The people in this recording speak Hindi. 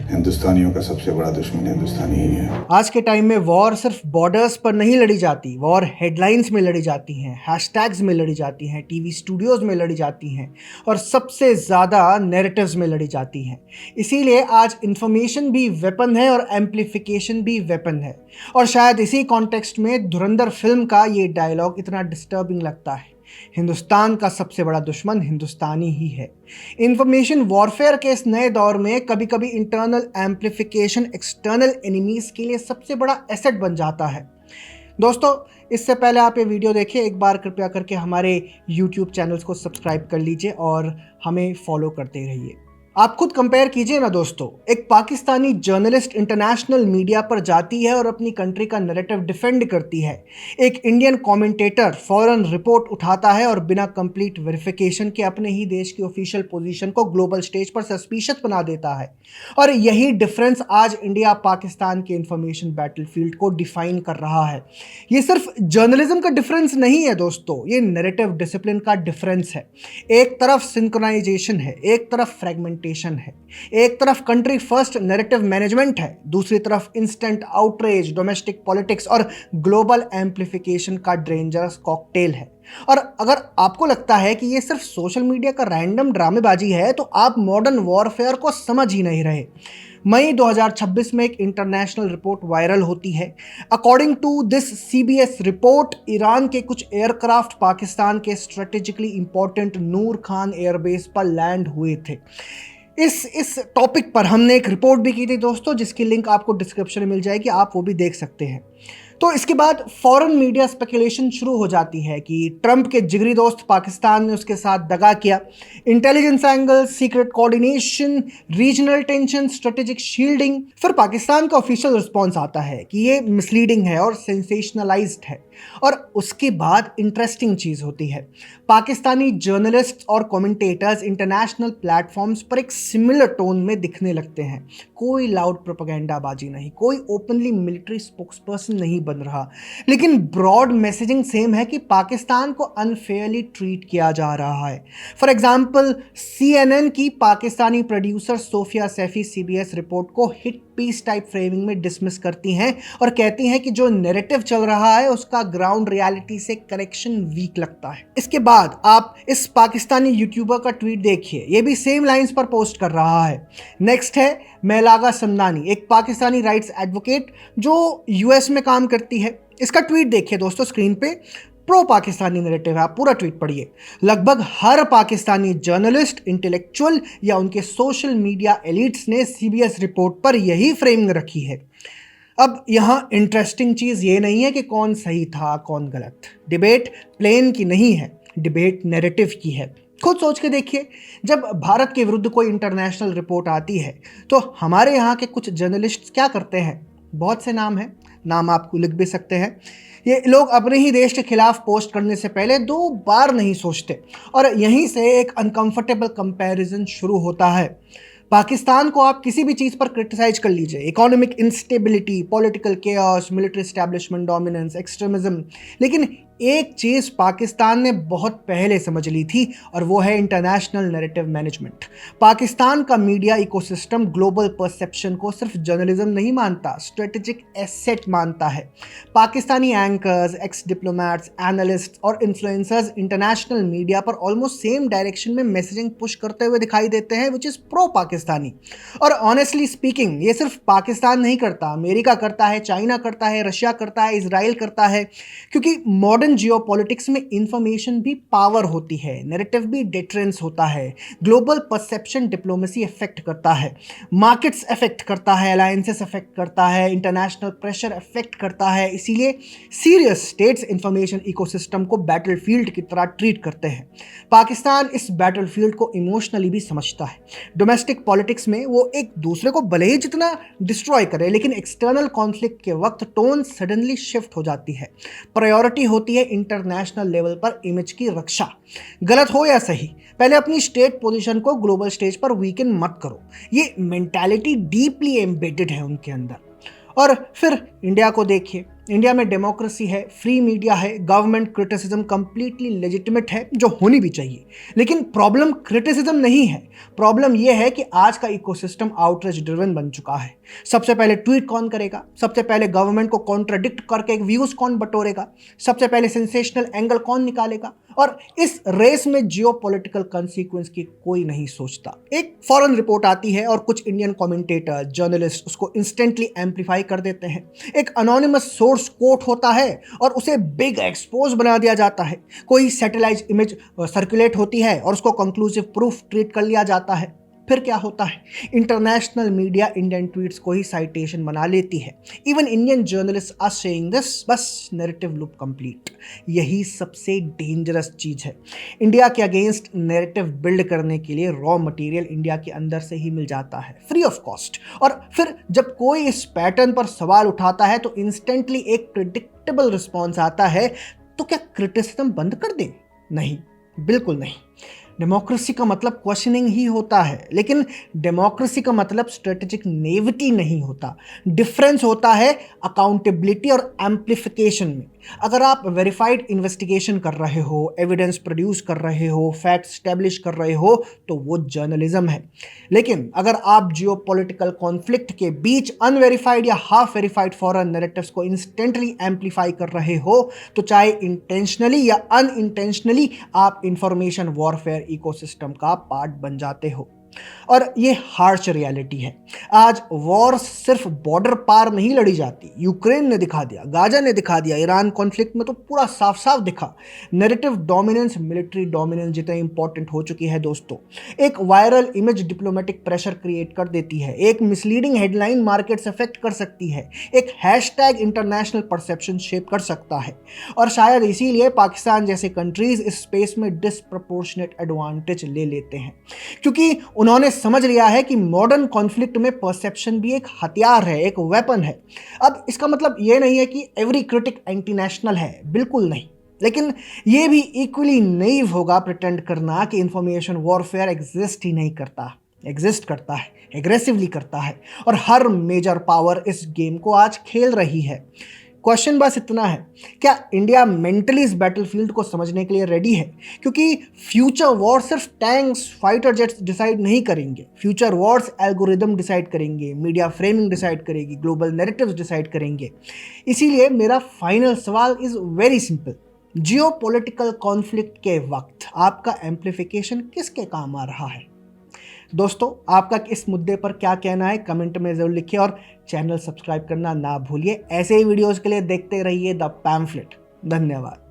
हिंदुस्तानियों का सबसे बड़ा दुश्मन हिंदुस्तानी ही है। आज के टाइम में वॉर सिर्फ बॉर्डर्स पर नहीं लड़ी जाती, वॉर हेडलाइंस में लड़ी जाती हैं, हैशटैग्स में लड़ी जाती हैं, टीवी स्टूडियोज में लड़ी जाती हैं और सबसे ज़्यादा नैरेटिव्स में लड़ी जाती हैं। इसीलिए आज इंफॉर्मेशन भी वेपन है और एम्प्लीफिकेशन भी वेपन है। और शायद इसी कॉन्टेक्स्ट में धुरंधर फिल्म का ये डायलॉग इतना डिस्टर्बिंग लगता है। हिंदुस्तान का सबसे बड़ा दुश्मन हिंदुस्तानी ही है। इंफॉर्मेशन वॉरफेयर के इस नए दौर में कभी कभी इंटरनल एम्प्लीफिकेशन एक्सटर्नल एनिमीज के लिए सबसे बड़ा एसेट बन जाता है। दोस्तों, इससे पहले आप ये वीडियो देखिए, एक बार कृपया करके हमारे YouTube चैनल्स को सब्सक्राइब कर लीजिए और हमें फॉलो करते रहिए। आप खुद कंपेयर कीजिए ना दोस्तों, एक पाकिस्तानी जर्नलिस्ट इंटरनेशनल मीडिया पर जाती है और अपनी कंट्री का नैरेटिव डिफेंड करती है। एक इंडियन कमेंटेटर फौरन रिपोर्ट उठाता है और बिना कंप्लीट वेरिफिकेशन के अपने ही देश की ऑफिशियल पोजीशन को ग्लोबल स्टेज पर सस्पिशियस बना देता है। और यही डिफरेंस आज इंडिया पाकिस्तान के इंफॉर्मेशन बैटलफील्ड को डिफाइन कर रहा है। ये सिर्फ जर्नलिज्म का डिफरेंस नहीं है दोस्तों, ये नैरेटिव डिसिप्लिन का डिफरेंस है। एक तरफ सिंक्रोनाइजेशन है, एक तरफ फ्रेगमेंटेशन है, एक तरफ कंट्री फर्स्ट नैरेटिव मैनेजमेंट है, दूसरी तरफ इंस्टेंट आउटरीच, डोमेस्टिक पॉलिटिक्स और ग्लोबल एम्प्लीफिकेशन का डेंजरस कॉकटेल है। और अगर आपको लगता है कि ये सिर्फ सोशल मीडिया का रैंडम ड्रामेबाजी है तो आप मॉडर्न वॉरफेयर को समझ ही नहीं रहे। मई 2026 में एक इंटरनेशनल रिपोर्ट वायरल होती है। According to this CBS report, Iran के कुछ एयरक्राफ्ट पाकिस्तान के strategically important Nur Khan airbase पर लैंड हुए थे। इस टॉपिक पर हमने एक रिपोर्ट भी की थी दोस्तों, जिसकी लिंक आपको डिस्क्रिप्शन में मिल जाएगी, आप वो भी देख सकते हैं। तो इसके बाद फॉरेन मीडिया स्पेकुलेशन शुरू हो जाती है कि ट्रंप के जिगरी दोस्त पाकिस्तान ने उसके साथ दगा किया। Intelligence angle, secret coordination, regional tension, strategic shielding. फिर पाकिस्तान का ऑफिशियल रिस्पॉन्स आता है कि ये मिसलीडिंग है और सेंसेशनलाइज्ड है। और उसके बाद इंटरेस्टिंग चीज़ होती है, पाकिस्तानी जर्नलिस्ट और कमेंटेटर्स इंटरनेशनल प्लेटफॉर्म्स पर एक सिमिलर टोन में दिखने लगते हैं। कोई लाउड प्रोपेगेंडाबाजी नहीं, कोई ओपनली मिलिट्री स्पोक्सपर्सन नहीं बन रहा, लेकिन ब्रॉड मैसेजिंग सेम है कि पाकिस्तान को अनफेयरली ट्रीट किया जा रहा है। फॉर एग्जाम्पल, CNN की Pakistani producer Sofia Saifi CBS report को हिट पीस टाइप फ्रेमिंग में डिसमिस करती हैं और कहती हैं कि जो नैरेटिव चल रहा है उसका ग्राउंड रियलिटी से कनेक्शन वीक लगता है। इसके बाद आप इस पाकिस्तानी यूट्यूबर का ट्वीट देखिए, ये भी सेम लाइंस पर पोस्ट कर रहा है। नेक्स्ट है मेलागा समदानी, एक पाकिस्तानी राइट्स एडवोकेट जो US में काम करती है। इसका ट्वीट देखिए दोस्तों स्क्रीन पे, प्रो पाकिस्तानी नैरेटिव है, आप पूरा ट्वीट पढ़िए। लगभग हर पाकिस्तानी जर्नलिस्ट, इंटेलेक्चुअल या उनके सोशल मीडिया एलिट्स ने CBS रिपोर्ट पर यही फ्रेमिंग रखी है। अब यहाँ इंटरेस्टिंग चीज़ ये नहीं है कि कौन सही था कौन गलत, डिबेट प्लेन की नहीं है, डिबेट नैरेटिव की है। खुद सोच के देखिए, जब भारत के विरुद्ध कोई इंटरनेशनल रिपोर्ट आती है तो हमारे यहाँ के कुछ जर्नलिस्ट क्या करते हैं? बहुत से नाम हैं, नाम आपको लिख भी सकते हैं। ये लोग अपने ही देश के खिलाफ पोस्ट करने से पहले 2 बार नहीं सोचते और यहीं से एक अनकंफर्टेबल कंपैरिजन शुरू होता है। पाकिस्तान को आप किसी भी चीज़ पर क्रिटिसाइज कर लीजिए, economic instability, political chaos, military establishment dominance, extremism, लेकिन एक चीज़ पाकिस्तान ने बहुत पहले समझ ली थी और वो है इंटरनेशनल नैरेटिव मैनेजमेंट। पाकिस्तान का मीडिया इकोसिस्टम ग्लोबल परसेप्शन को सिर्फ जर्नलिज्म नहीं मानता, स्ट्रेटेजिक एसेट मानता है। Pakistani anchors, x diplomats, analyst और इन्फ्लुएंसर्स इंटरनेशनल मीडिया पर ऑलमोस्ट सेम डायरेक्शन में मैसेजिंग पुश करते हुए दिखाई देते हैं, विच इज़ प्रो पाकिस्तानी। और ऑनेस्टली स्पीकिंग, ये सिर्फ पाकिस्तान नहीं करता, अमेरिका करता है, चाइना करता है, रशिया करता है, इसराइल करता है, क्योंकि मॉडर्न जियोपॉलिटिक्स में इंफॉर्मेशन भी पावर होती है, नैरेटिव भी डिटरेंस होता है, ग्लोबल परसेप्शन डिप्लोमेसी अफेक्ट करता है, मार्केट्स अफेक्ट करता है, अलायंसेस अफेक्ट करता है, इंटरनेशनल प्रेशर अफेक्ट करता है। इसीलिए सीरियस स्टेट्स इंफॉर्मेशन इकोसिस्टम को बैटलफील्ड की तरह ट्रीट करते हैं। पाकिस्तान इस बैटलफील्ड को इमोशनली भी समझता है। डोमेस्टिक पॉलिटिक्स में वो एक दूसरे को भले ही जितना डिस्ट्रॉय करे, लेकिन एक्सटर्नल कॉन्फ्लिक्ट के वक्त टोन सडनली शिफ्ट हो जाती है। प्रायोरिटी होती है इंटरनेशनल लेवल पर इमेज की रक्षा। गलत हो या सही, पहले अपनी स्टेट पोजीशन को ग्लोबल स्टेज पर वीकन मत करो। ये मेंटालिटी डीपली एम्बेडेड है उनके अंदर। और फिर इंडिया को देखिए, इंडिया में डेमोक्रेसी है, फ्री मीडिया है, गवर्नमेंट क्रिटिसिज्म कंप्लीटली लेजिटिमेट है, जो होनी भी चाहिए। लेकिन प्रॉब्लम क्रिटिसिज्म नहीं है, प्रॉब्लम यह है कि आज का इकोसिस्टम आउटरीच ड्रिवन बन चुका है। सबसे पहले ट्वीट कौन करेगा, सबसे पहले गवर्नमेंट को कॉन्ट्राडिक्ट करके व्यूज कौन बटोरेगा, सबसे पहले सेंसेशनल एंगल कौन निकालेगा, और इस रेस में जियोपॉलिटिकल कॉन्सिक्वेंस की कोई नहीं सोचता। एक फॉरेन रिपोर्ट आती है और कुछ इंडियन कमेंटेटर, जर्नलिस्ट उसको इंस्टेंटली एम्पलीफाई कर देते हैं। एक अनोनिमस सोर्स कोट होता है और उसे बिग एक्सपोज बना दिया जाता है। कोई सैटेलाइट इमेज सर्कुलेट होती है और उसको कंक्लूसिव प्रूफ ट्रीट कर लिया जाता है। फिर क्या होता है, इंटरनेशनल मीडिया इंडियन ट्वीट्स को ही साइटेशन बना लेती है। Even Indian journalist are saying this, बस नैरेटिव लूप कंप्लीट। यही सबसे डेंजरस चीज है। इंडिया के अगेंस्ट नैरेटिव बिल्ड करने के लिए रॉ मटेरियल इंडिया के अंदर से ही मिल जाता है, फ्री ऑफ कॉस्ट। और फिर जब कोई इस पैटर्न पर सवाल उठाता है तो इंस्टेंटली एक प्रिडिक्टेबल रिस्पॉन्स आता है। तो क्या क्रिटिसिज्म बंद कर दें? नहीं, बिल्कुल नहीं। डेमोक्रेसी का मतलब क्वेश्चनिंग ही होता है, लेकिन डेमोक्रेसी का मतलब स्ट्रेटेजिक नेविटी नहीं होता। डिफरेंस होता है अकाउंटेबिलिटी और एम्प्लीफिकेशन में। अगर आप वेरीफाइड इन्वेस्टिगेशन कर रहे हो, एविडेंस प्रोड्यूस कर रहे हो, फैक्ट स्टैब्लिश कर रहे हो, तो वो जर्नलिज्म है। लेकिन अगर आप जियोपॉलिटिकल कॉन्फ्लिक्ट के बीच अनवेरीफाइड या हाफ वेरीफाइड फॉरेन नैरेटिव्स को इंस्टेंटली एम्पलीफाई कर रहे हो, तो चाहे इंटेंशनली या अनइंटेंशनली आप इंफॉर्मेशन वॉरफेयर इकोसिस्टम का पार्ट बन जाते हो। और ये हार्श रियलिटी है। आज वॉर सिर्फ बॉर्डर पार नहीं लड़ी जाती। यूक्रेन ने दिखा दिया, गाजा ने दिखा दिया, ईरान कॉन्फ्लिक्ट में तो पूरा साफ साफ दिखा। नैरेटिव डोमिनेंस मिलिट्री डोमिनेंस जितने इंपॉर्टेंट हो चुकी है दोस्तों। एक viral image diplomatic pressure create कर देती है, एक मिसलीडिंग हेडलाइन मार्केट्स अफेक्ट कर सकती है, एक हैशटैग इंटरनेशनल परसेप्शन शेप कर सकता है। और शायद इसीलिए पाकिस्तान जैसे कंट्रीज इस स्पेस में डिसप्रपोर्शनेट एडवांटेज ले लेते हैं, क्योंकि उन्होंने समझ लिया है कि मॉडर्न कॉन्फ्लिक्ट में परसेप्शन भी एक हथियार है, एक वेपन है। अब इसका मतलब ये नहीं है कि एवरी क्रिटिक एंटी नेशनल है, बिल्कुल नहीं। लेकिन ये भी इक्वली नेइव होगा प्रिटेंड करना कि इंफॉर्मेशन वॉरफेयर एग्जिस्ट ही नहीं करता। एग्जिस्ट करता है, एग्रेसिवली करता है, और हर मेजर पावर इस गेम को आज खेल रही है। क्वेश्चन बस इतना है, क्या इंडिया मेंटली इस बैटलफील्ड को समझने के लिए रेडी है? क्योंकि फ्यूचर वॉर सिर्फ टैंक्स, फाइटर जेट्स डिसाइड नहीं करेंगे। फ्यूचर वॉर्स एल्गोरिदम डिसाइड करेंगे, मीडिया फ्रेमिंग डिसाइड करेगी, ग्लोबल नैरेटिव्स डिसाइड करेंगे। इसीलिए मेरा फाइनल सवाल is very simple. Geopolitical conflict के वक्त आपका एम्प्लीफिकेशन किसके काम आ रहा है? दोस्तों, आपका इस मुद्दे पर क्या कहना है कमेंट में ज़रूर लिखिए, और चैनल सब्सक्राइब करना ना भूलिए। ऐसे ही वीडियोस के लिए देखते रहिए द पैम्फलेट। धन्यवाद।